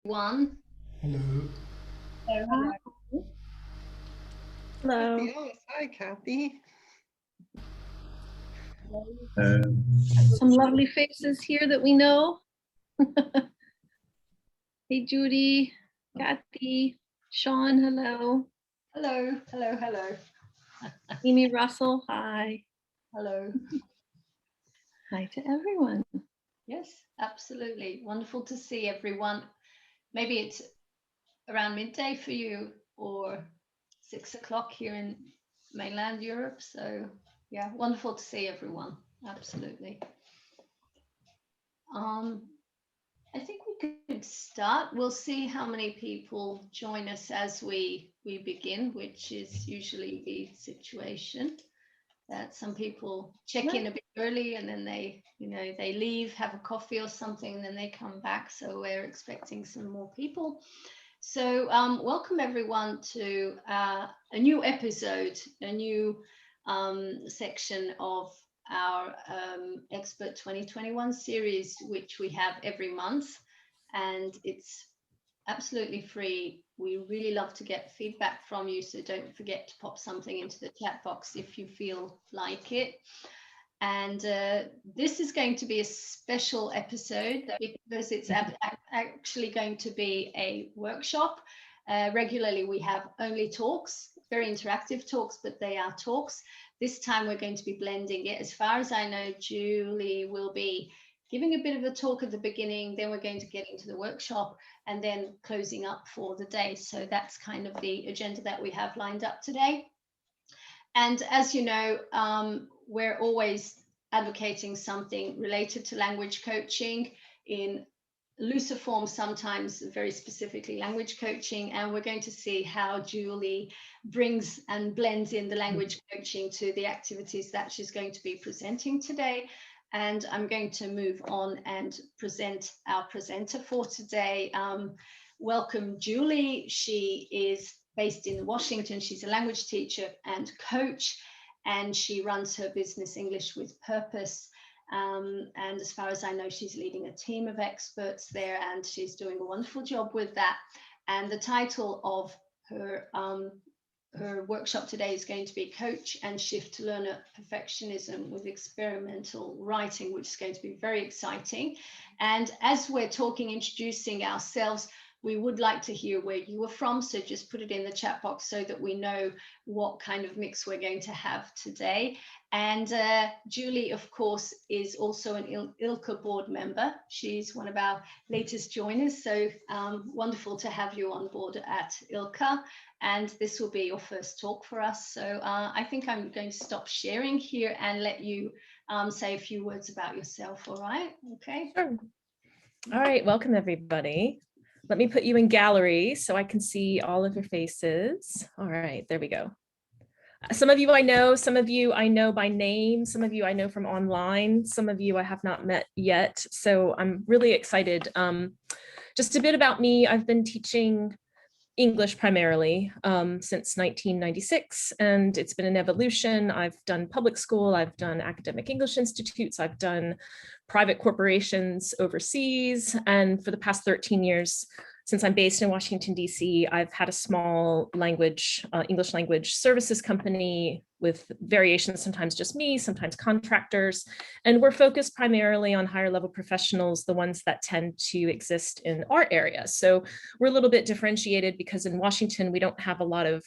One. Hello. Hello, Hi. hello. Hello. Kathy Ellis. Hi, Kathy. Some lovely faces here that we know. Hey, Judy, Kathy, Sean, hello. Hello, hello, hello. Amy Russell, hi. Hello. Hi to everyone. Yes, absolutely. Wonderful to see everyone. Maybe it's around midday for you or 6 o'clock here in mainland Europe. So yeah, wonderful to see everyone. Absolutely. I think we could start. We'll see how many people join us as we begin, which is usually the situation. That some people check in a bit early and then they leave, have a coffee or something, and then they come back. So we're expecting some more people. So welcome everyone to a new episode, a new section of our Expert 2021 series, which we have every month, and it's absolutely free. We really love to get feedback from you, so don't forget to pop something into the chat box if you feel like it. And this is going to be a special episode because it's actually going to be a workshop. Regularly we have only talks, very interactive talks, but they are talks. This time we're going to be blending it. As far as I know, Julie will be giving a bit of a talk at the beginning, then we're going to get into the workshop and then closing up for the day. So that's kind of the agenda that we have lined up today. And as you know, we're always advocating something related to language coaching in looser form, sometimes very specifically language coaching. And we're going to see how Julie brings and blends in the language coaching to the activities that she's going to be presenting today. And I'm going to move on and present our presenter for today. Welcome, Julie. She is based in Washington. She's a language teacher and coach, and she runs her business English with Purpose. And as far as I know, she's leading a team of experts there, and she's doing a wonderful job with that. And the title of her workshop today is going to be Coach and Shift Learner Perfectionism with Experimental Writing, which is going to be very exciting. And as we're talking, introducing ourselves, we would like to hear where you are from, so just put it in the chat box so that we know what kind of mix we're going to have today. And Julie, of course, is also an ILCA board member. She's one of our latest joiners, so wonderful to have you on board at ILCA. And this will be your first talk for us. So I think I'm going to stop sharing here and let you say a few words about yourself, all right? Okay. Sure. All right, welcome everybody. Let me put you in gallery so I can see all of your faces. All right, there we go. Some of you I know, some of you I know by name, some of you I know from online, some of you I have not met yet. So I'm really excited. Just a bit about me. I've been teaching English primarily since 1996, and it's been an evolution. I've done public school, I've done academic English institutes, I've done private corporations overseas, and for the past 13 years, since I'm based in Washington, D.C., I've had a small language, English language services company with variations, sometimes just me, sometimes contractors. And we're focused primarily on higher level professionals, the ones that tend to exist in our area. So we're a little bit differentiated because in Washington, we don't have a lot of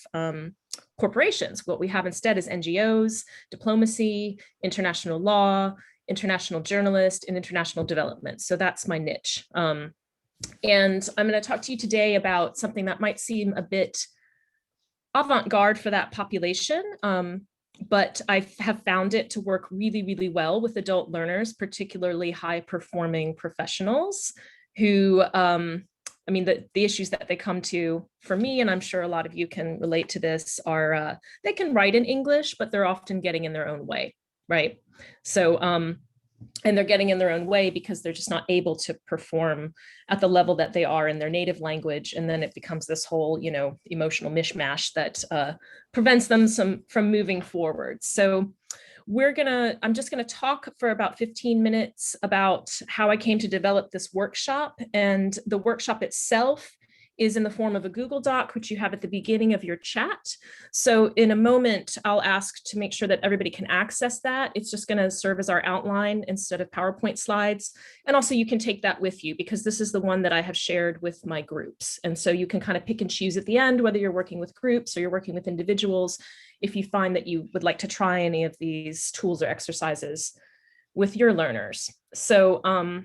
corporations. What we have instead is NGOs, diplomacy, international law, international journalist, and international development. So that's my niche. And I'm going to talk to you today about something that might seem a bit avant-garde for that population, but I have found it to work really, really well with adult learners, particularly high-performing professionals who, I mean, the issues that they come to for me, and I'm sure a lot of you can relate to this, are they can write in English, but they're often getting in their own way, right? So, and they're getting in their own way because they're just not able to perform at the level that they are in their native language. And then it becomes this whole, emotional mishmash that prevents them from moving forward. So I'm just gonna talk for about 15 minutes about how I came to develop this workshop, and the workshop itself is in the form of a Google Doc, which you have at the beginning of your chat. So in a moment, I'll ask to make sure that everybody can access that. It's just going to serve as our outline instead of PowerPoint slides. And also you can take that with you, because this is the one that I have shared with my groups. And so you can kind of pick and choose at the end, whether you're working with groups or you're working with individuals, if you find that you would like to try any of these tools or exercises with your learners. So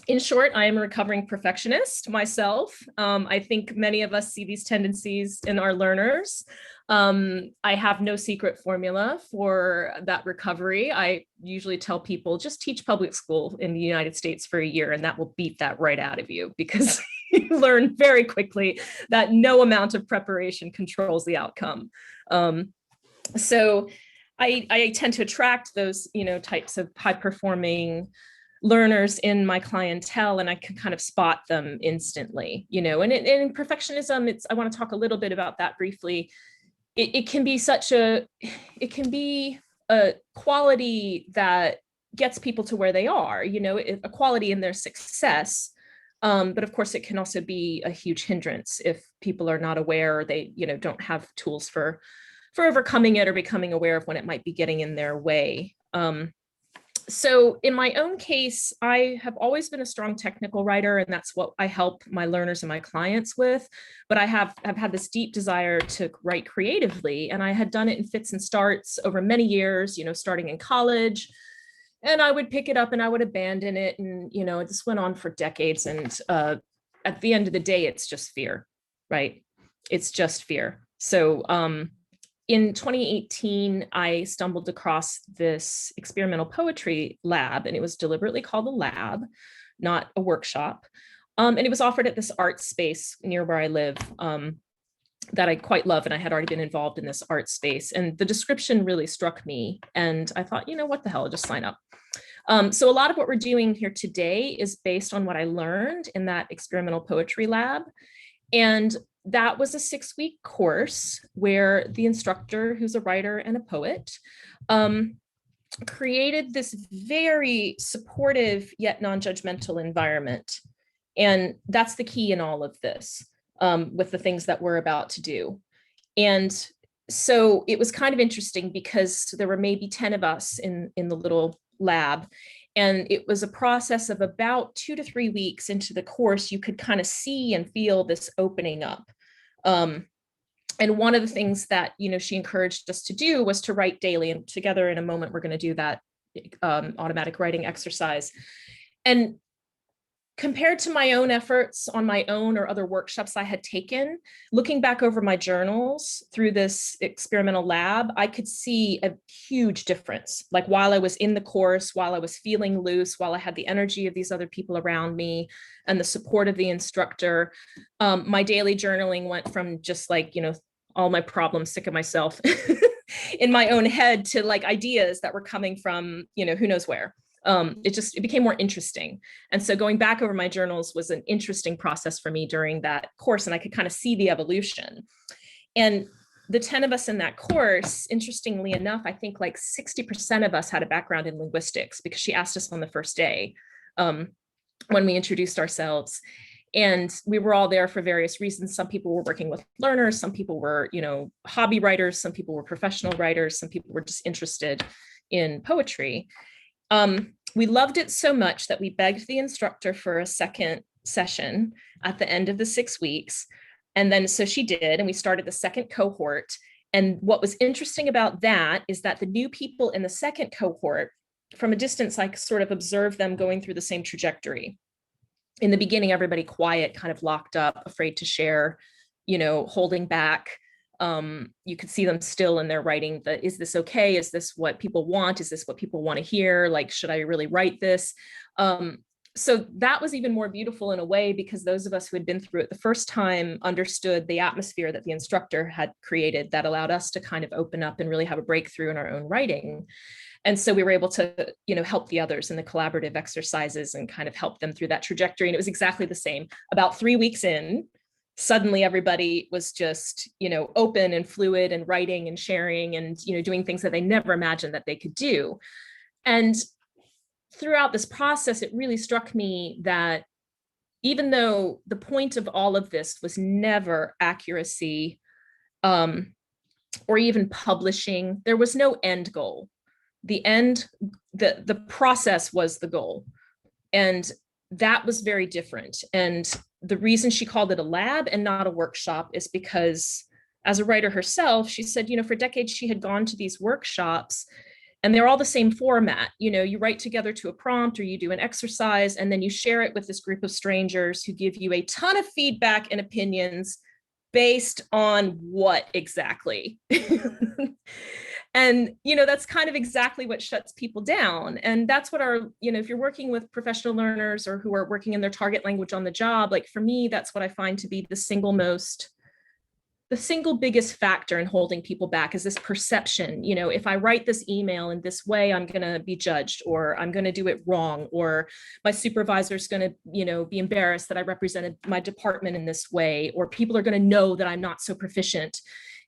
in short, I am a recovering perfectionist myself. I think many of us see these tendencies in our learners. I have no secret formula for that recovery. I usually tell people, just teach public school in the United States for a year, and that will beat that right out of you, because you learn very quickly that no amount of preparation controls the outcome. So I tend to attract those, types of high performing learners in my clientele, and I can kind of spot them instantly, and in perfectionism, I want to talk a little bit about that briefly. It can be a quality that gets people to where they are, a quality in their success. But of course, it can also be a huge hindrance if people are not aware, or they, don't have tools for overcoming it or becoming aware of when it might be getting in their way. So in my own case, I have always been a strong technical writer, and that's what I help my learners and my clients with. But I have had this deep desire to write creatively, and I had done it in fits and starts over many years, starting in college. And I would pick it up and I would abandon it. And, this went on for decades. And at the end of the day, it's just fear, right? It's just fear. So in 2018, I stumbled across this experimental poetry lab, and it was deliberately called a lab, not a workshop. And it was offered at this art space near where I live that I quite love. And I had already been involved in this art space. And the description really struck me. And I thought, what the hell, I'll just sign up. So a lot of what we're doing here today is based on what I learned in that experimental poetry lab. And that was a 6-week course where the instructor, who's a writer and a poet, created this very supportive yet non-judgmental environment. And that's the key in all of this, with the things that we're about to do. And so it was kind of interesting because there were maybe 10 of us in the little lab. And it was a process of about 2 to 3 weeks into the course, you could kind of see and feel this opening up. And one of the things that, she encouraged us to do was to write daily. And together in a moment, we're going to do that automatic writing exercise. And compared to my own efforts on my own or other workshops I had taken, looking back over my journals through this experimental lab, I could see a huge difference. Like while I was in the course, while I was feeling loose, while I had the energy of these other people around me and the support of the instructor, my daily journaling went from just like, all my problems, sick of myself in my own head, to like ideas that were coming from, who knows where. It became more interesting. And so going back over my journals was an interesting process for me during that course. And I could kind of see the evolution. And the 10 of us in that course, interestingly enough, I think like 60% of us had a background in linguistics, because she asked us on the first day when we introduced ourselves. And we were all there for various reasons. Some people were working with learners, some people were, hobby writers, some people were professional writers, some people were just interested in poetry. We loved it so much that we begged the instructor for a second session at the end of the 6 weeks. And then so she did, and we started the second cohort. And what was interesting about that is that the new people in the second cohort, from a distance, I sort of observed them going through the same trajectory. In the beginning, everybody quiet, kind of locked up, afraid to share, holding back. You could see them still in their writing. Is this okay? Is this what people want? Is this what people want to hear? Like, should I really write this? So that was even more beautiful in a way, because those of us who had been through it the first time understood the atmosphere that the instructor had created that allowed us to kind of open up and really have a breakthrough in our own writing. And so we were able to, help the others in the collaborative exercises and kind of help them through that trajectory. And it was exactly the same. About 3 weeks in, suddenly everybody was just, open and fluid and writing and sharing and, doing things that they never imagined that they could do. And throughout this process, it really struck me that even though the point of all of this was never accuracy, or even publishing, there was no end goal. The process was the goal. And that was very different. And the reason she called it a lab and not a workshop is because, as a writer herself, she said, for decades she had gone to these workshops and they're all the same format. You write together to a prompt or you do an exercise, and then you share it with this group of strangers who give you a ton of feedback and opinions based on what exactly? And, that's kind of exactly what shuts people down. And that's what if you're working with professional learners or who are working in their target language on the job, like for me, that's what I find to be the single biggest factor in holding people back is this perception. If I write this email in this way, I'm going to be judged, or I'm going to do it wrong, or my supervisor is going to, be embarrassed that I represented my department in this way, or people are going to know that I'm not so proficient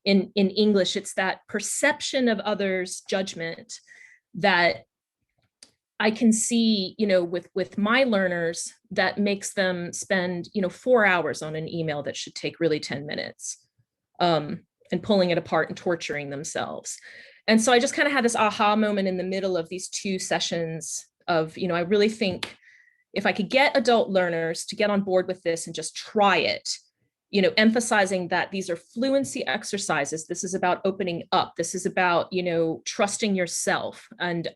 in English. It's that perception of others' judgment that I can see, with my learners that makes them spend, 4 hours on an email that should take really 10 minutes. And pulling it apart and torturing themselves. And so I just kind of had this aha moment in the middle of these 2 sessions of, I really think if I could get adult learners to get on board with this and just try it, emphasizing that these are fluency exercises. This is about opening up. This is about, trusting yourself and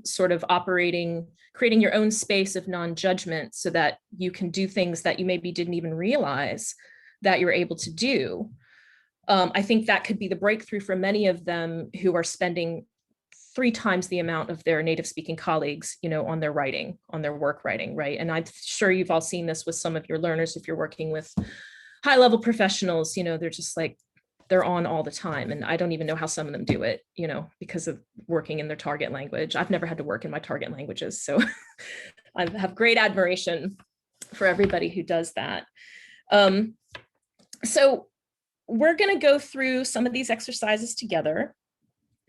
sort of creating your own space of non-judgment so that you can do things that you maybe didn't even realize that you're able to do. I think that could be the breakthrough for many of them who are spending 3 times the amount of their native speaking colleagues, on their writing, on their work writing, right? And I'm sure you've all seen this with some of your learners. If you're working with high level professionals, they're just like, they're on all the time. And I don't even know how some of them do it, because of working in their target language. I've never had to work in my target languages. So I have great admiration for everybody who does that. So we're going to go through some of these exercises together,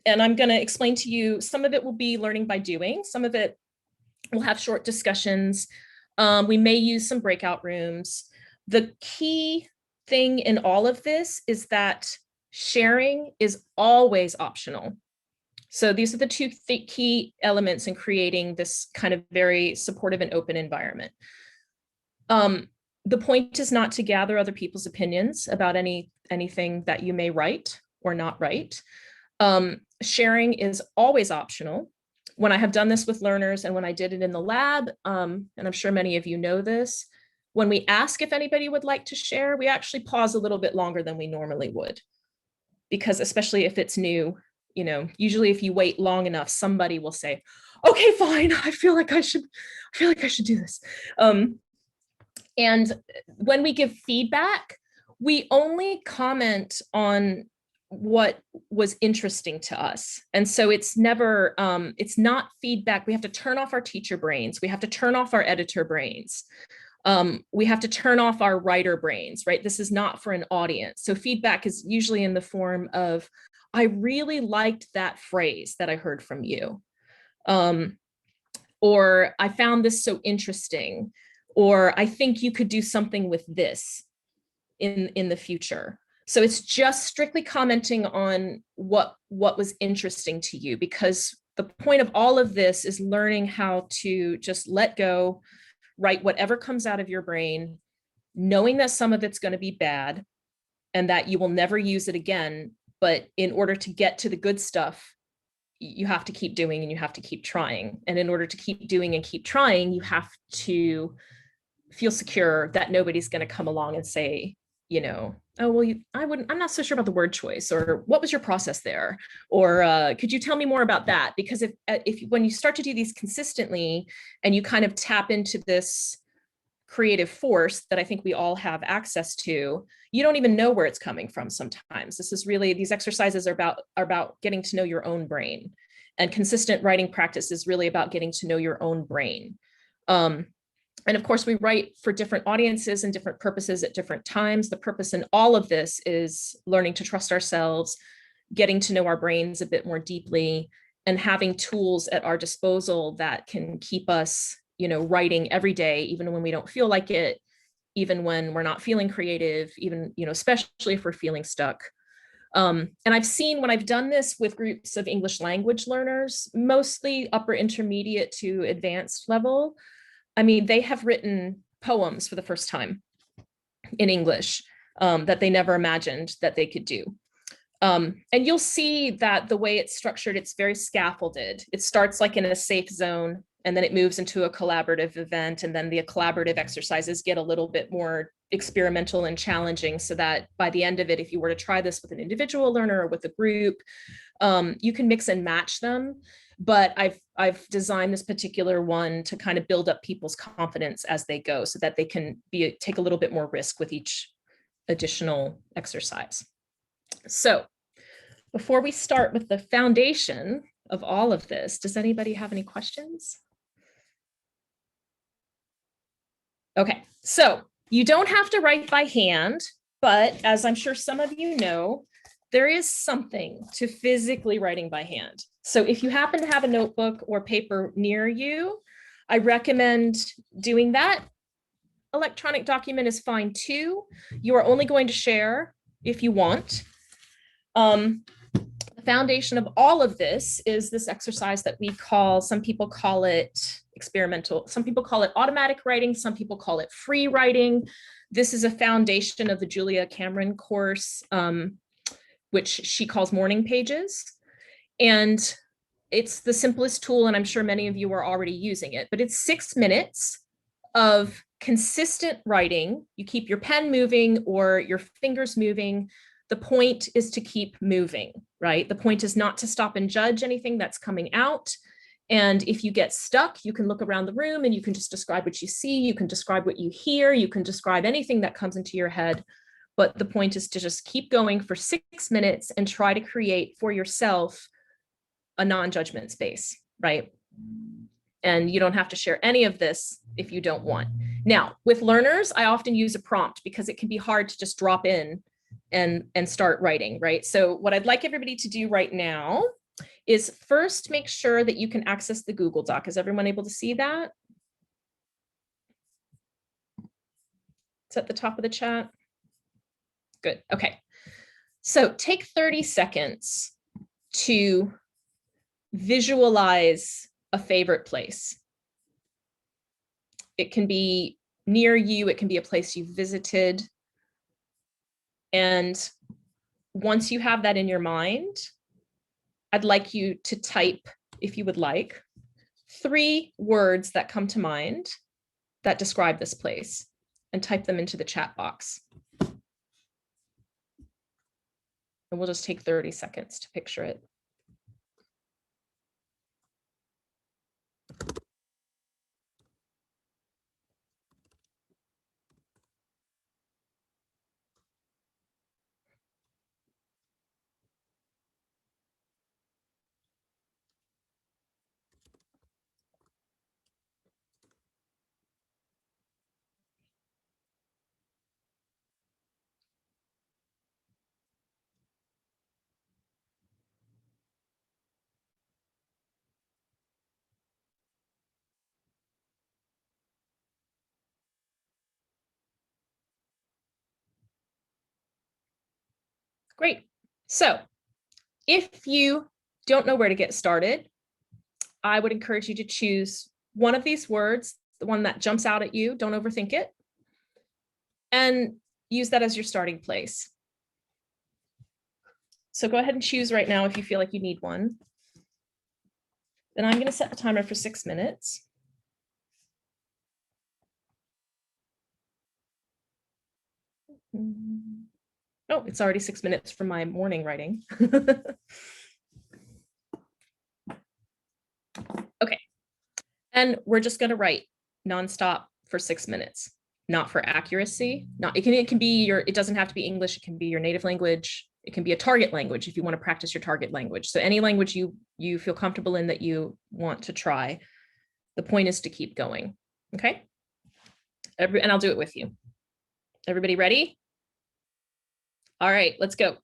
and I'm going to explain to you, some of it will be learning by doing, some of it will have short discussions. We may use some breakout rooms. The key thing in all of this is that sharing is always optional. So these are the 2 key elements in creating this kind of very supportive and open environment. The point is not to gather other people's opinions about anything that you may write or not write. Sharing is always optional. When I have done this with learners and when I did it in the lab, and I'm sure many of you know this, when we ask if anybody would like to share, we actually pause a little bit longer than we normally would. Because especially if it's new, usually if you wait long enough, somebody will say, okay, fine, I feel like I should do this. And when we give feedback, we only comment on what was interesting to us. And so it's never, it's not feedback. We have to turn off our teacher brains. We have to turn off our editor brains. We have to turn off our writer brains, right? This is not for an audience. So feedback is usually in the form of, I really liked that phrase that I heard from you. Or I found this so interesting. Or I think you could do something with this in the future. So it's just strictly commenting on what was interesting to you, because the point of all of this is learning how to just let go, write whatever comes out of your brain, knowing that some of it's going to be bad and that you will never use it again. But in order to get to the good stuff, you have to keep doing and you have to keep trying. And in order to keep doing and keep trying, you have to feel secure that nobody's going to come along and say, oh, well, I'm not so sure about the word choice, or what was your process there? Or could you tell me more about that? Because when you start to do these consistently and you kind of tap into this creative force that I think we all have access to, you don't even know where it's coming from sometimes. These exercises are about getting to know your own brain, and consistent writing practice is really about getting to know your own brain. And of course, we write for different audiences and different purposes at different times. The purpose in all of this is learning to trust ourselves, getting to know our brains a bit more deeply, and having tools at our disposal that can keep us, writing every day, even when we don't feel like it, even when we're not feeling creative, even, especially if we're feeling stuck. And I've seen when I've done this with groups of English language learners, mostly upper intermediate to advanced level, I mean, they have written poems for the first time in English that they never imagined that they could do. And you'll see that the way it's structured, it's very scaffolded. It starts like in a safe zone, and then it moves into a collaborative event. And then the collaborative exercises get a little bit more experimental and challenging, so that by the end of it, if you were to try this with an individual learner or with a group, you can mix and match them. But I've designed this particular one to kind of build up people's confidence as they go, so that they can take a little bit more risk with each additional exercise. So before we start with the foundation of all of this, does anybody have any questions? Okay, so you don't have to write by hand, but as I'm sure some of you know, there is something to physically writing by hand. So if you happen to have a notebook or paper near you, I recommend doing that. Electronic document is fine too. You are only going to share if you want. The foundation of all of this is this exercise that we call, some people call it experimental, some people call it automatic writing, some people call it free writing. This is a foundation of the Julia Cameron course, which she calls morning pages. And it's the simplest tool, and I'm sure many of you are already using it, but it's 6 minutes of consistent writing. You keep your pen moving or your fingers moving. The point is to keep moving, right? The point is not to stop and judge anything that's coming out. And if you get stuck, you can look around the room and you can just describe what you see. You can describe what you hear. You can describe anything that comes into your head. But the point is to just keep going for 6 minutes and try to create for yourself a non-judgment space, right? And you don't have to share any of this if you don't want. Now, with learners, I often use a prompt because it can be hard to just drop in and start writing, right? So what I'd like everybody to do right now is first make sure that you can access the Google Doc. Is everyone able to see that? It's at the top of the chat. Good, okay. So take 30 seconds to visualize a favorite place. It can be near you, it can be a place you've visited. And once you have that in your mind, I'd like you to type, if you would like, 3 words that come to mind that describe this place, and type them into the chat box. And we'll just take 30 seconds to picture it. Great. So if you don't know where to get started, I would encourage you to choose one of these words, the one that jumps out at you, don't overthink it, and use that as your starting place. So go ahead and choose right now if you feel like you need one. Then I'm going to set the timer for 6 minutes. Oh, it's already 6 minutes from my morning writing. Okay. And we're just going to write nonstop for 6 minutes, not for accuracy. It can be it doesn't have to be English. It can be your native language. It can be a target language if you want to practice your target language. So any language you feel comfortable in that you want to try. The point is to keep going. Okay. And I'll do it with you. Everybody ready? All right, let's go.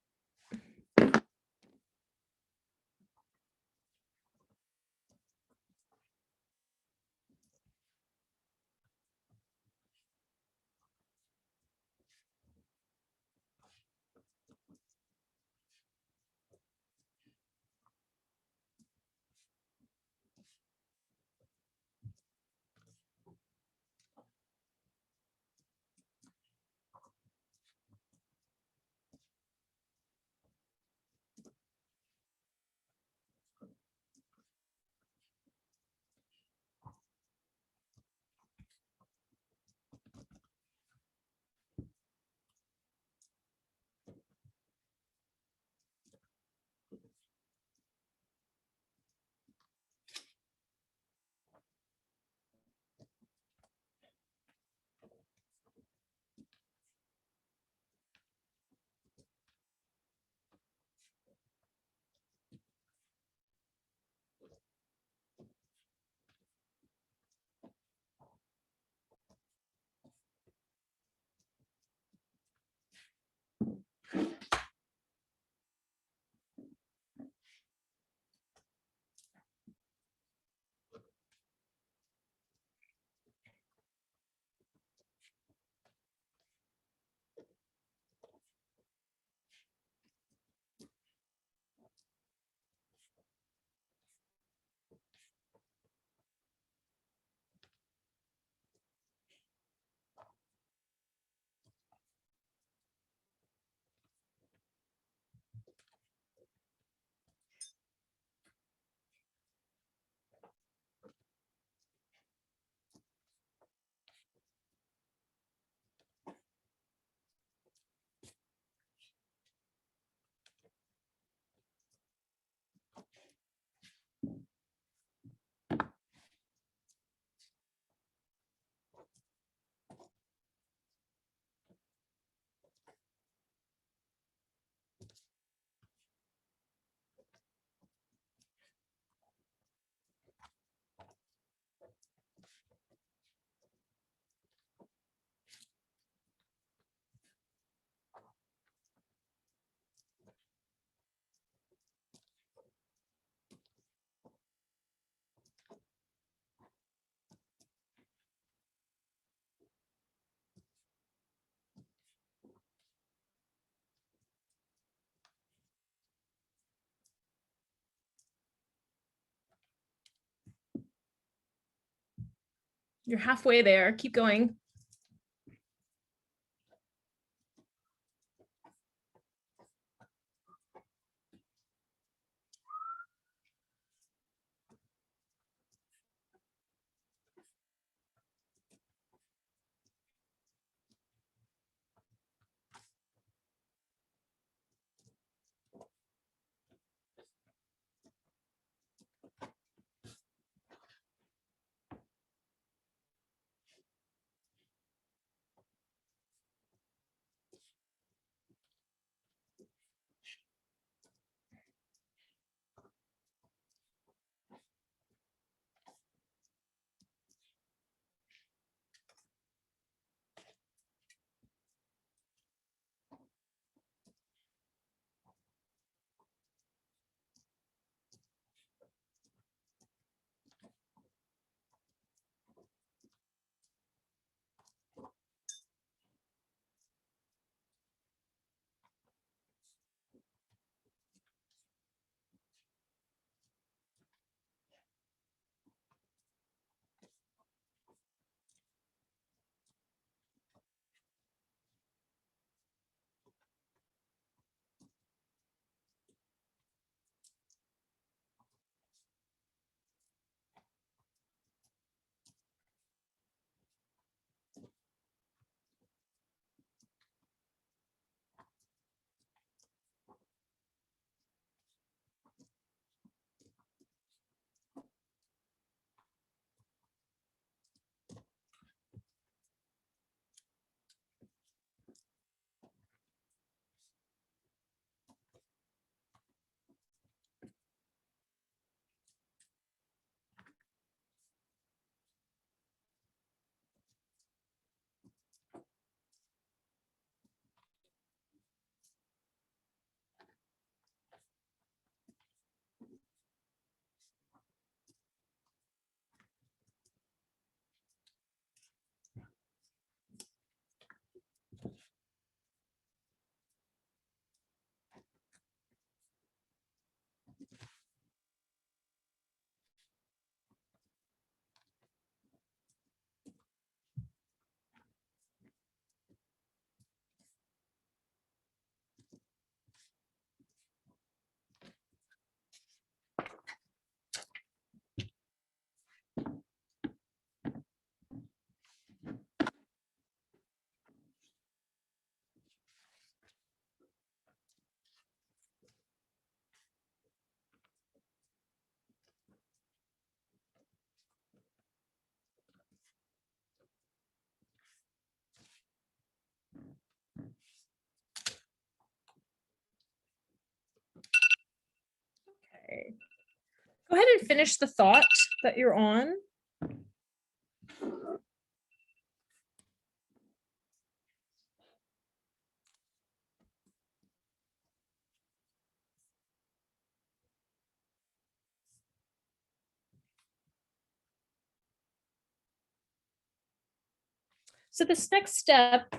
You're halfway there. Keep going. Go ahead and finish the thought that you're on. So this next step,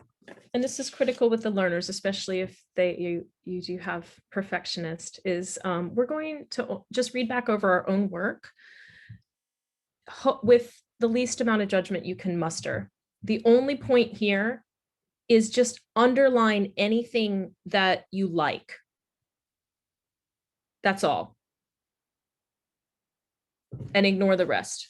and this is critical with the learners, especially if you do have perfectionist, is we're going to just read back over our own work with the least amount of judgment you can muster. The only point here is just underline anything that you like. That's all. And ignore the rest.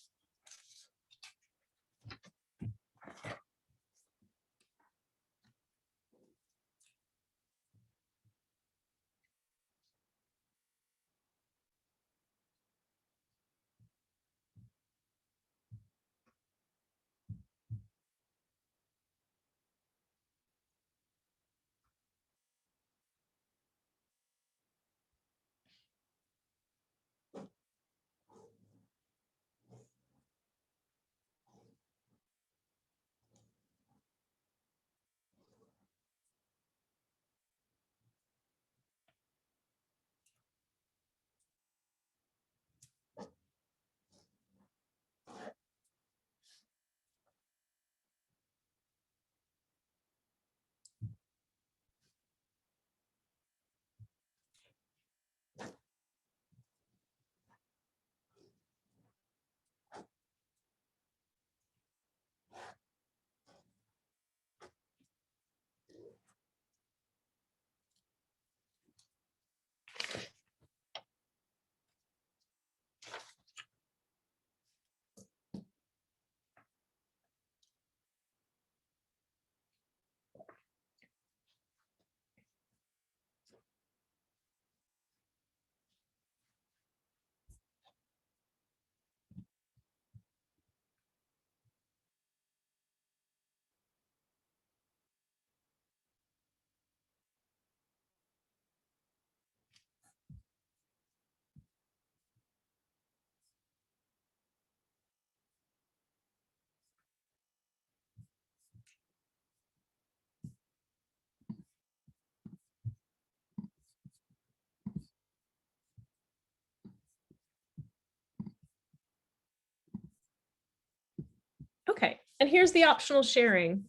Okay, and here's the optional sharing.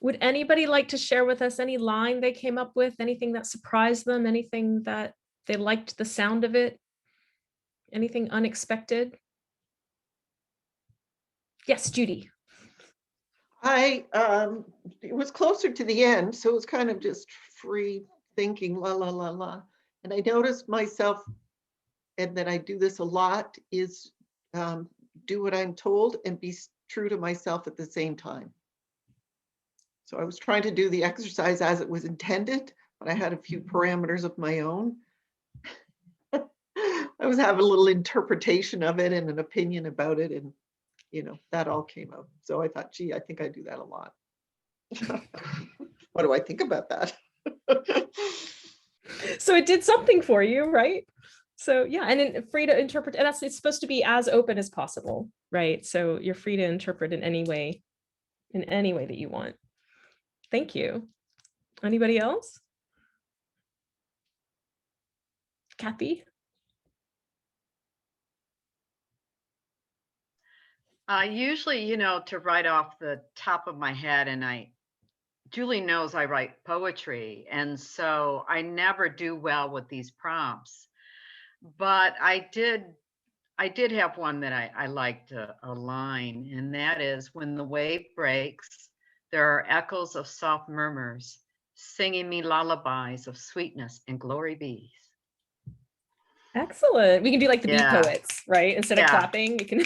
Would anybody like to share with us any line they came up with, anything that surprised them, anything that they liked the sound of it, anything unexpected? Yes, Judy. It was closer to the end, so it was kind of just free thinking, la, la, la, la. And I noticed myself, and that I do this a lot, is do what I'm told and be true to myself at the same time. So I was trying to do the exercise as it was intended, but I had a few parameters of my own. I was having a little interpretation of it and an opinion about it, and that all came out. So I thought, gee, I think I do that a lot. What do I think about that? So it did something for you, right? So yeah, and then free to interpret, and it's supposed to be as open as possible, right? So you're free to interpret in any way that you want. Thank you. Anybody else? Kathy? Usually, to write off the top of my head, and Julie knows I write poetry, and so I never do well with these prompts. But I did have one that I liked a line, and that is, when the wave breaks, there are echoes of soft murmurs singing me lullabies of sweetness and glory be. Excellent. We can do like the bee Yeah. poets, right? Instead of Yeah. clapping, you can.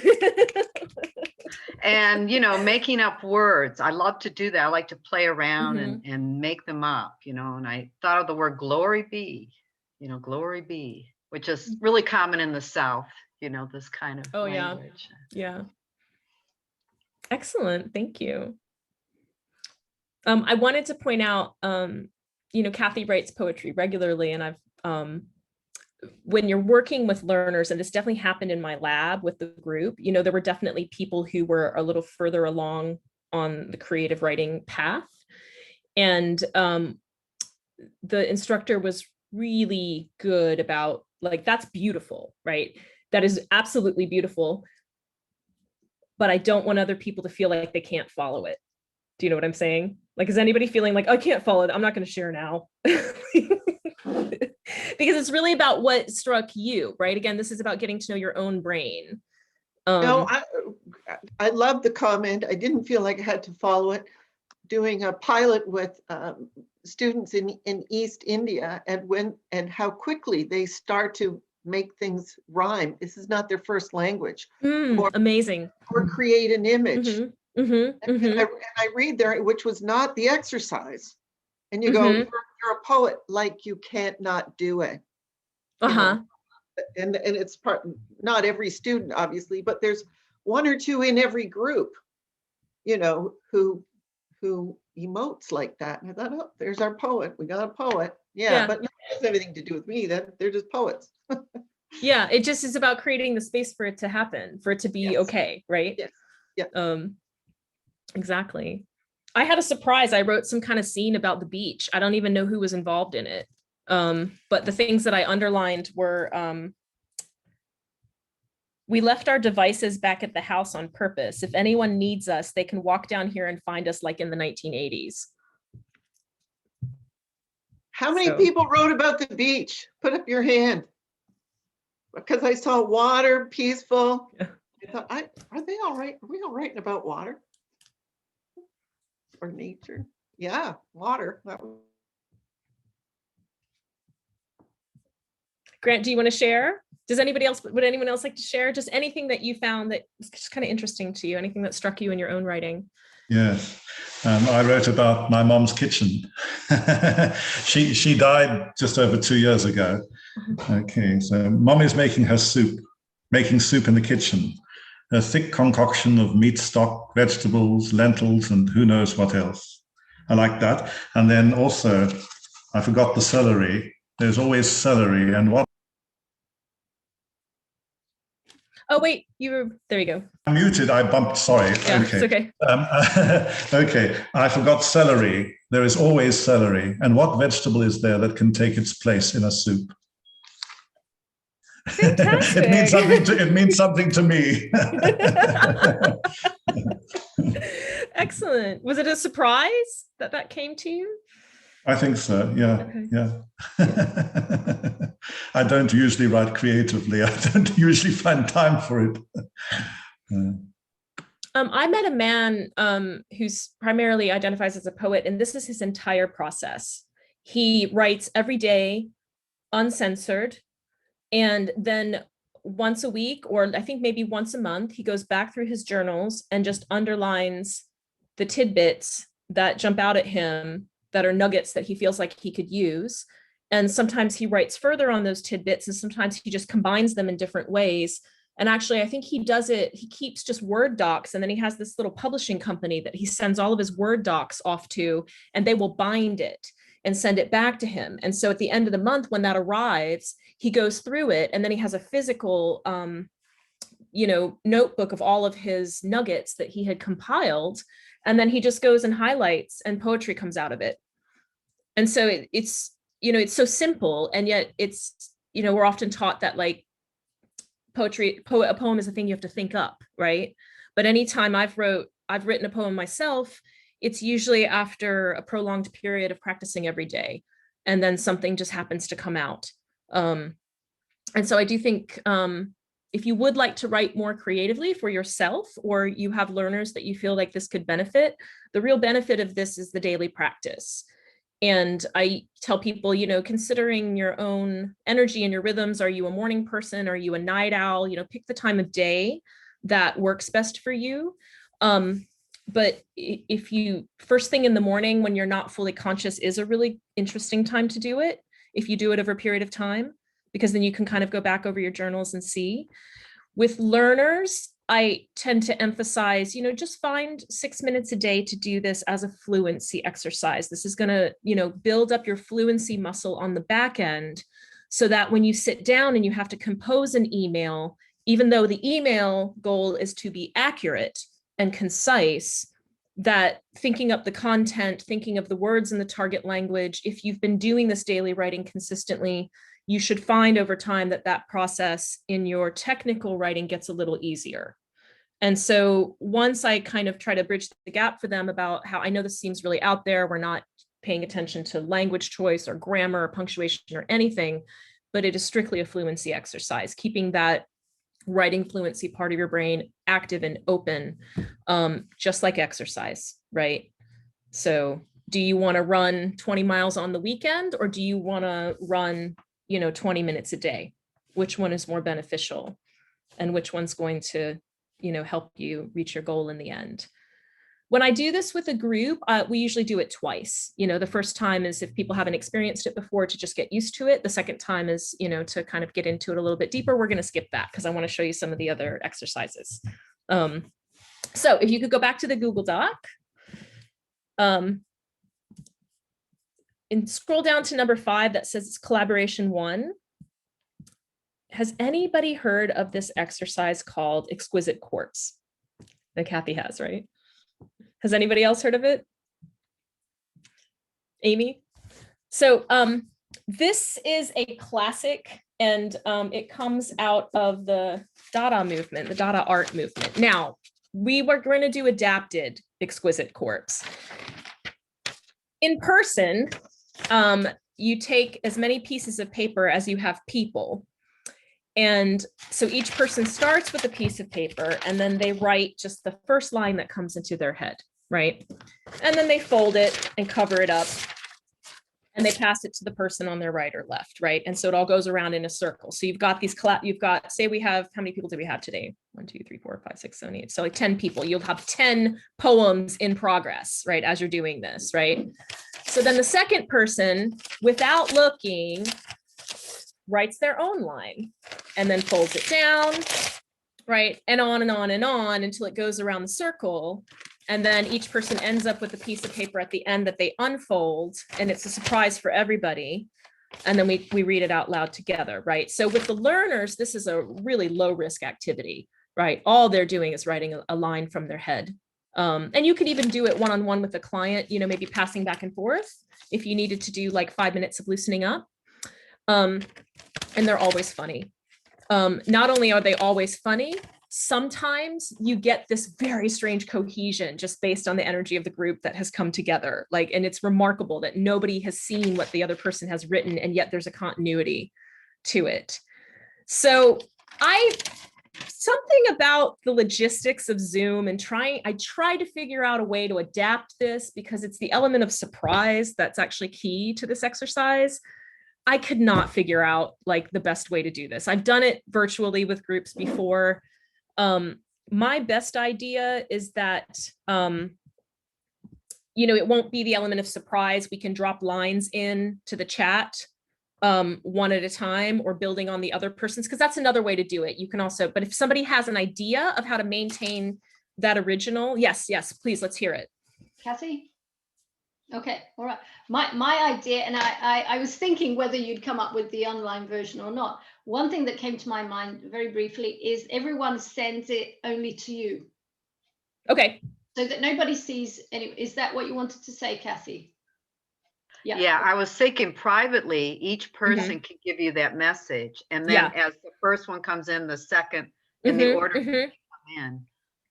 And making up words, I love to do that. I like to play around and make them up, and I thought of the word glory be, glory be, which is really common in the South, this kind of language. Yeah. Excellent. Thank you. I wanted to point out, Kathy writes poetry regularly, and when you're working with learners, and this definitely happened in my lab with the group, you know, there were definitely people who were a little further along on the creative writing path. And the instructor was really good about like, that's beautiful, right? That is absolutely beautiful. But I don't want other people to feel like they can't follow it. Do you know what I'm saying? Like, is anybody feeling like, I can't follow it, I'm not going to share now? Because it's really about what struck you, right? Again, this is about getting to know your own brain. No, I love the comment. I didn't feel like I had to follow it. Doing a pilot with students in East India, and how quickly they start to make things rhyme. This is not their first language. Amazing. Or create an image. And And I read there, which was not the exercise. And you go, you're a poet, like you can't not do it. You know? And it's part, not every student, obviously, but there's one or two in every group, you know, who emotes like that. And I thought, oh, there's our poet. We got a poet. Yeah. But it has anything to do with me. They're just poets. Yeah, it just is about creating the space for it to happen, for it to be okay, right? Yes. Yeah. Exactly. I had a surprise. I wrote some kind of scene about the beach. I don't even know who was involved in it. But the things that I underlined were, we left our devices back at the house on purpose. If anyone needs us, they can walk down here and find us like in the 1980s. How many people wrote about the beach? Put up your hand. Because I saw water, peaceful. Yeah. I thought, are they all right? Are we all writing about water? Or nature? Yeah, water. Grant, do you want to share? Would anyone else like to share? Just anything that you found that was just kind of interesting to you, anything that struck you in your own writing? Yes, I wrote about my mom's kitchen. She died just over 2 years ago. Okay, so mom is making soup in the kitchen. A thick concoction of meat stock, vegetables, lentils, and who knows what else. I like that. And then also, I forgot the celery. There's always celery. And what? Oh, wait, there you go. I'm muted, I bumped, sorry. Yeah, okay. It's okay. Okay, I forgot celery. There is always celery. And what vegetable is there that can take its place in a soup? Fantastic. It means something to me. Excellent. Was it a surprise that came to you? I think so. Yeah. Okay. Yeah. I don't usually write creatively. I don't usually find time for it. I met a man who's primarily identifies as a poet, and this is his entire process. He writes every day, uncensored, and then once a week, or I think maybe once a month, he goes back through his journals and just underlines the tidbits that jump out at him, that are nuggets that he feels like he could use. And sometimes he writes further on those tidbits, and sometimes he just combines them in different ways. And actually, I think he keeps just Word docs, and then he has this little publishing company that he sends all of his Word docs off to, and they will bind it and send it back to him. And so at the end of the month, when that arrives, he goes through it, and then he has a physical, notebook of all of his nuggets that he had compiled. And then he just goes and highlights, and poetry comes out of it. And so it's so simple, and yet it's, we're often taught that like a poem is a thing you have to think up, right? But anytime I've written a poem myself, it's usually after a prolonged period of practicing every day, and then something just happens to come out. And so I do think if you would like to write more creatively for yourself, or you have learners that you feel like this could benefit, the real benefit of this is the daily practice. And I tell people, considering your own energy and your rhythms, are you a morning person? Are you a night owl? Pick the time of day that works best for you. But if you first thing in the morning when you're not fully conscious is a really interesting time to do it, if you do it over a period of time, because then you can kind of go back over your journals and see. With learners, I tend to emphasize, just find 6 minutes a day to do this as a fluency exercise. This is going to, build up your fluency muscle on the back end so that when you sit down and you have to compose an email, even though the email goal is to be accurate and concise, that thinking up the content, thinking of the words in the target language, if you've been doing this daily writing consistently, you should find over time that that process in your technical writing gets a little easier. And so once I kind of try to bridge the gap for them about how, I know this seems really out there, we're not paying attention to language choice or grammar or punctuation or anything, but it is strictly a fluency exercise, keeping that writing fluency part of your brain active and open, just like exercise, right? So do you want to run 20 miles on the weekend, or do you want to run, 20 minutes a day? Which one is more beneficial, and which one's going to, help you reach your goal in the end? When I do this with a group, we usually do it twice. The first time is if people haven't experienced it before, to just get used to it. The second time is, to kind of get into it a little bit deeper. We're going to skip that because I want to show you some of the other exercises. So if you could go back to the Google Doc, and scroll down to number 5 that says it's collaboration 1. Has anybody heard of this exercise called exquisite corpse? That Kathy has, right? Has anybody else heard of it? Amy? So this is a classic, and it comes out of the Dada movement, the Dada art movement. Now, we were going to do adapted exquisite corpse. In person, you take as many pieces of paper as you have people. And so each person starts with a piece of paper, and then they write just the first line that comes into their head, right? And then they fold it and cover it up, and they pass it to the person on their right or left, right? And so it all goes around in a circle. So you've got these, say we have, how many people do we have today? 1, 2, 3, 4, 5, 6, 7, 8. So like 10 people. You'll have 10 poems in progress, right? As you're doing this, right? So then the second person, without looking, writes their own line and then folds it down, right? And on and on and on until it goes around the circle. And then each person ends up with a piece of paper at the end that they unfold, and it's a surprise for everybody. And then we read it out loud together, right? So with the learners, this is a really low risk activity, right? All they're doing is writing a line from their head. And you could even do it one-on-one with a client, maybe passing back and forth if you needed to do like 5 minutes of loosening up. And they're always funny. Not only are they always funny, sometimes you get this very strange cohesion just based on the energy of the group that has come together. And it's remarkable that nobody has seen what the other person has written, and yet there's a continuity to it. So something about the logistics of Zoom and I try to figure out a way to adapt this, because it's the element of surprise that's actually key to this exercise. I could not figure out the best way to do this. I've done it virtually with groups before. My best idea is that, it won't be the element of surprise. We can drop lines in to the chat one at a time, or building on the other person's, because that's another way to do it. You can also, but if somebody has an idea of how to maintain that original, yes, please, let's hear it. Kathy? Okay, all right. My idea, and I was thinking whether you'd come up with the online version or not. One thing that came to my mind very briefly is everyone sends it only to you. Okay. So that nobody sees any. Is that what you wanted to say, Kathy? Yeah, I was thinking privately, each person can give you that message. And then as the first one comes in, the second in the order come in.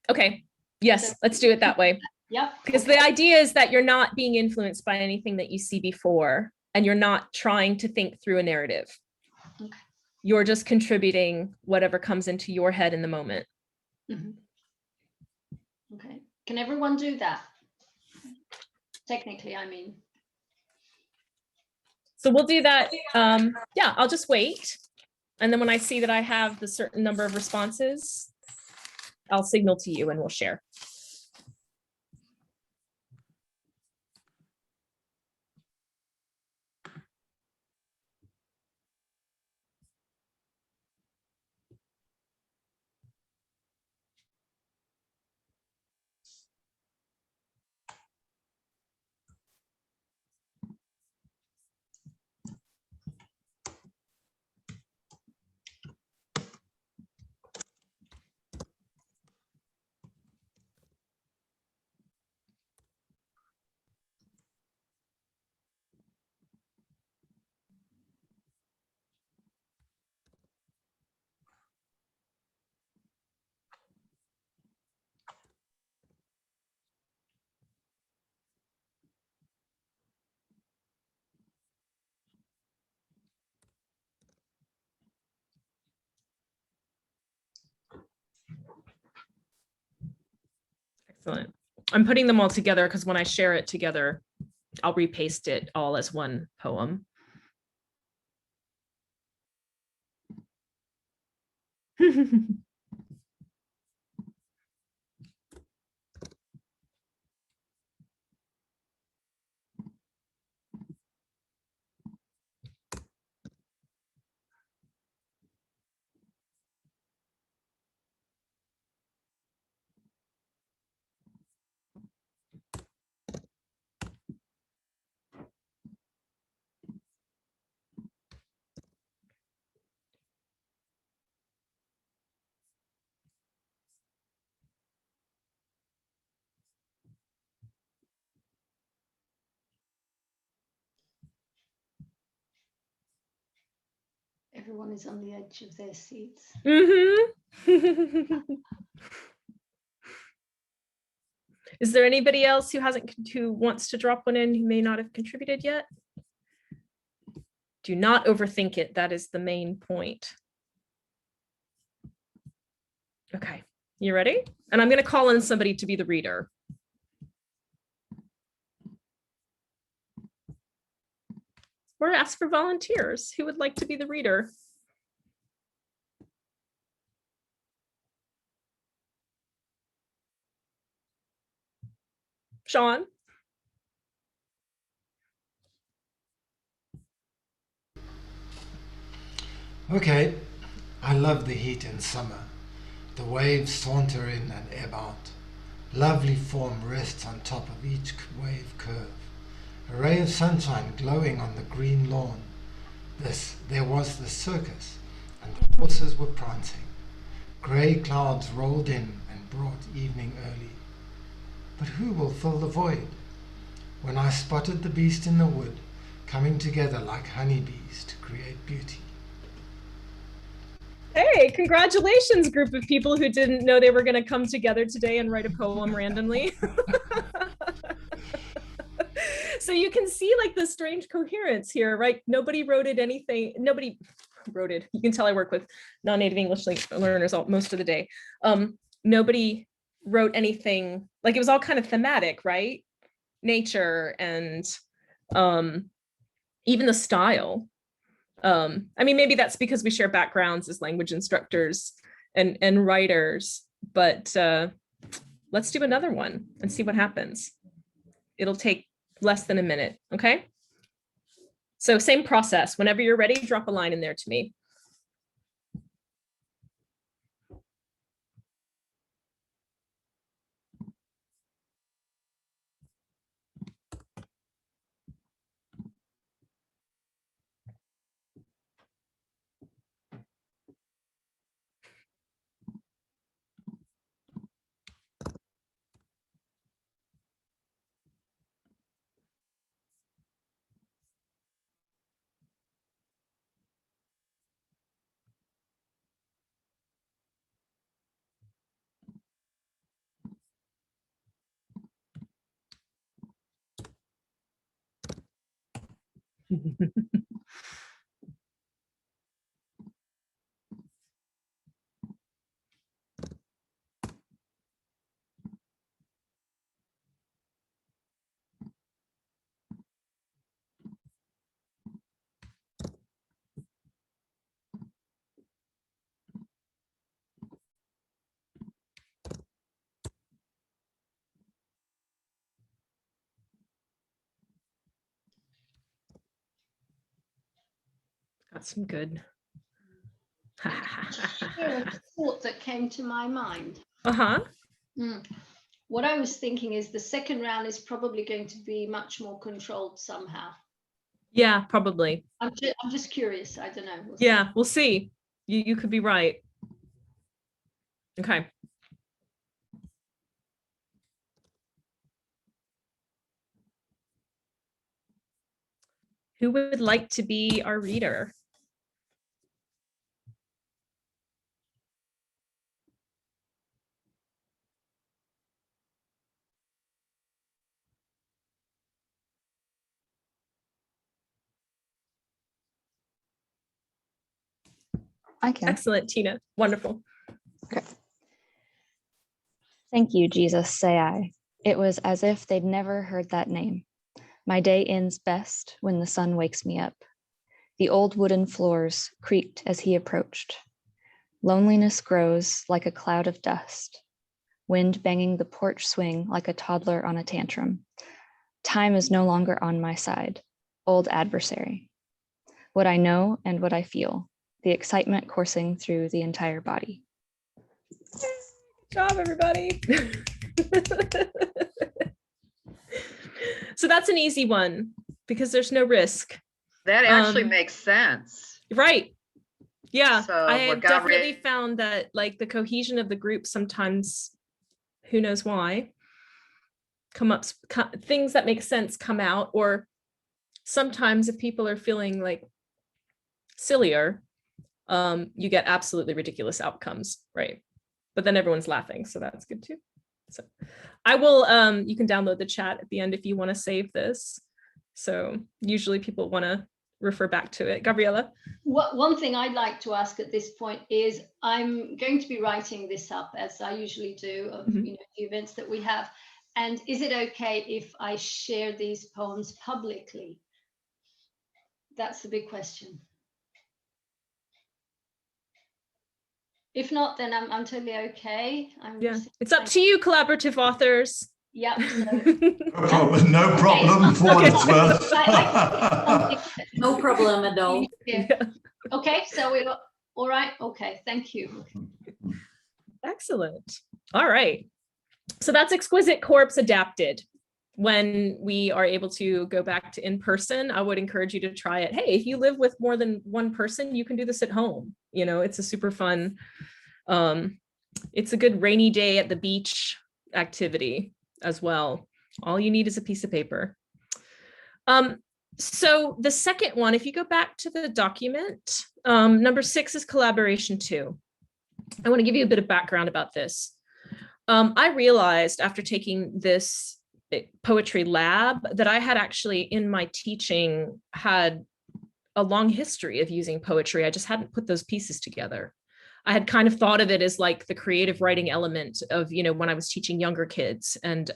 Okay. Yes, let's do it that way. Yep. Because the idea is that you're not being influenced by anything that you see before, and you're not trying to think through a narrative. Okay. You're just contributing whatever comes into your head in the moment. Okay. Can everyone do that? Technically, I mean. So we'll do that. Yeah, I'll just wait. And then when I see that I have the certain number of responses, I'll signal to you and we'll share. Excellent. I'm putting them all together because when I share it together, I'll repaste it all as one poem. Everyone is on the edge of their seats. Is there anybody else who wants to drop one in who may not have contributed yet? Do not overthink it. That is the main point. Okay, you ready? And I'm going to call in somebody to be the reader. Or ask for volunteers. Who would like to be the reader? Sean? Okay, I love the heat in summer. The waves saunter in and ebb out. Lovely form rests on top of each wave curve. A ray of sunshine glowing on the green lawn. There was the circus, and the horses were prancing. Grey clouds rolled in and brought evening early. But who will fill the void? When I spotted the beast in the wood, coming together like honeybees to create beauty. Hey, congratulations, group of people who didn't know they were going to come together today and write a poem randomly. So you can see like the strange coherence here, right? Nobody wrote it anything. Nobody wrote it. You can tell I work with non-native English learners most of the day. Nobody wrote anything, like it was all kind of thematic, right? Nature and even the style. I mean, maybe that's because we share backgrounds as language instructors and writers, but let's do another one and see what happens. It'll take less than a minute, okay? So same process. Whenever you're ready, drop a line in there to me. Got some good. Here, a thought that came to my mind. Uh-huh. What I was thinking is the second round is probably going to be much more controlled somehow. Yeah, probably. I'm just curious. I don't know. Yeah, we'll see. You could be right. Okay. Who would like to be our reader? I can. Excellent, Tina. Wonderful. Thank you, Jesus, say I. It was as if they'd never heard that name. My day ends best when the sun wakes me up. The old wooden floors creaked as he approached. Loneliness grows like a cloud of dust. Wind banging the porch swing like a toddler on a tantrum. Time is no longer on my side. Old adversary. What I know and what I feel. The excitement coursing through the entire body. Good job, everybody. So that's an easy one because there's no risk. That actually makes sense. Right. Yeah. So I have what got definitely rid- found that like the cohesion of the group sometimes, who knows why, things that make sense come out, or sometimes if people are feeling like sillier, you get absolutely ridiculous outcomes, right? But then everyone's laughing, so that's good too. So I will, you can download the chat at the end if you want to save this. So usually people want to refer back to it. Gabriella? One thing I'd like to ask at this point is, I'm going to be writing this up as I usually do of the events that we have. And is it okay if I share these poems publicly? That's the big question. If not, then I'm totally okay. Yeah, it's up to you, collaborative authors. Yeah. So, No problem for what it's worth. No problem at all. yeah. Okay, so we're all right. Okay, thank you. Excellent. All right. So that's Exquisite Corpse adapted. When we are able to go back to in person, I would encourage you to try it. Hey, if you live with more than one person, you can do this at home. You know, it's a super fun, it's a good rainy day at the beach activity as well. All you need is a piece of paper. So the second one, if you go back to the document, number 6 is collaboration 2. I want to give you a bit of background about this. I realized after taking this poetry lab that I had actually in my teaching had a long history of using poetry. I just hadn't put those pieces together. I had kind of thought of it as like the creative writing element of, you know, when I was teaching younger kids. And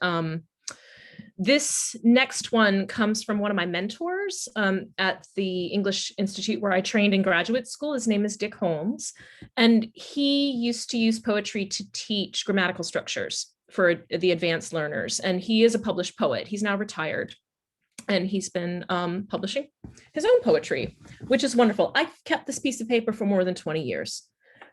this next one comes from one of my mentors at the English Institute where I trained in graduate school. His name is Dick Holmes. And he used to use poetry to teach grammatical structures for the advanced learners. And he is a published poet. He's now retired. And he's been publishing his own poetry, which is wonderful. I kept this piece of paper for more than 20 years.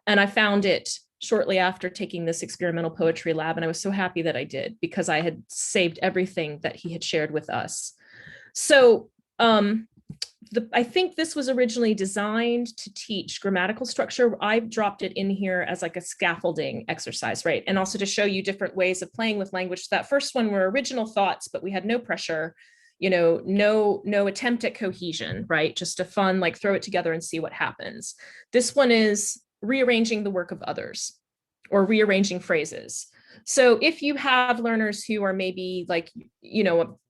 And I found it shortly after taking this experimental poetry lab. And I was so happy that I did, because I had saved everything that he had shared with us. So I think this was originally designed to teach grammatical structure. I dropped it in here as like a scaffolding exercise, right? And also to show you different ways of playing with language. That first one were original thoughts, but we had no pressure, you know, no attempt at cohesion, right? Just a fun, like throw it together and see what happens. This one is rearranging the work of others or rearranging phrases. So if you have learners who are maybe like, you know,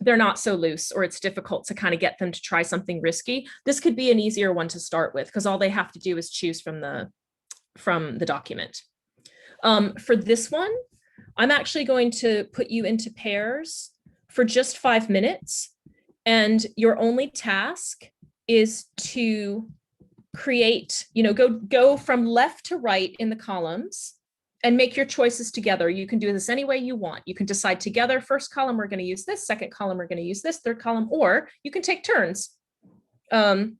they're not so loose, or it's difficult to kind of get them to try something risky, this could be an easier one to start with, because all they have to do is choose from the document. For this one, I'm actually going to put you into pairs for just 5 minutes. And your only task is to create, you know, go from left to right in the columns and make your choices together. You can do this any way you want. You can decide together, first column, we're going to use this, second column, we're going to use this, third column, or you can take turns so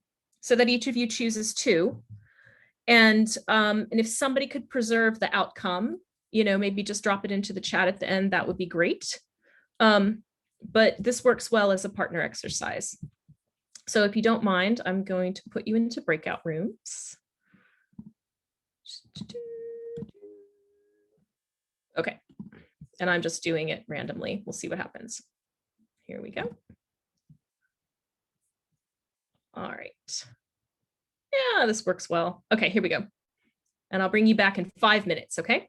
that each of you chooses 2. And if somebody could preserve the outcome, you know, maybe just drop it into the chat at the end, that would be great. But this works well as a partner exercise. So if you don't mind, I'm going to put you into breakout rooms. Okay, and I'm just doing it randomly. We'll see what happens. Here we go. All right. Yeah, this works well. Okay, here we go. And I'll bring you back in 5 minutes, okay?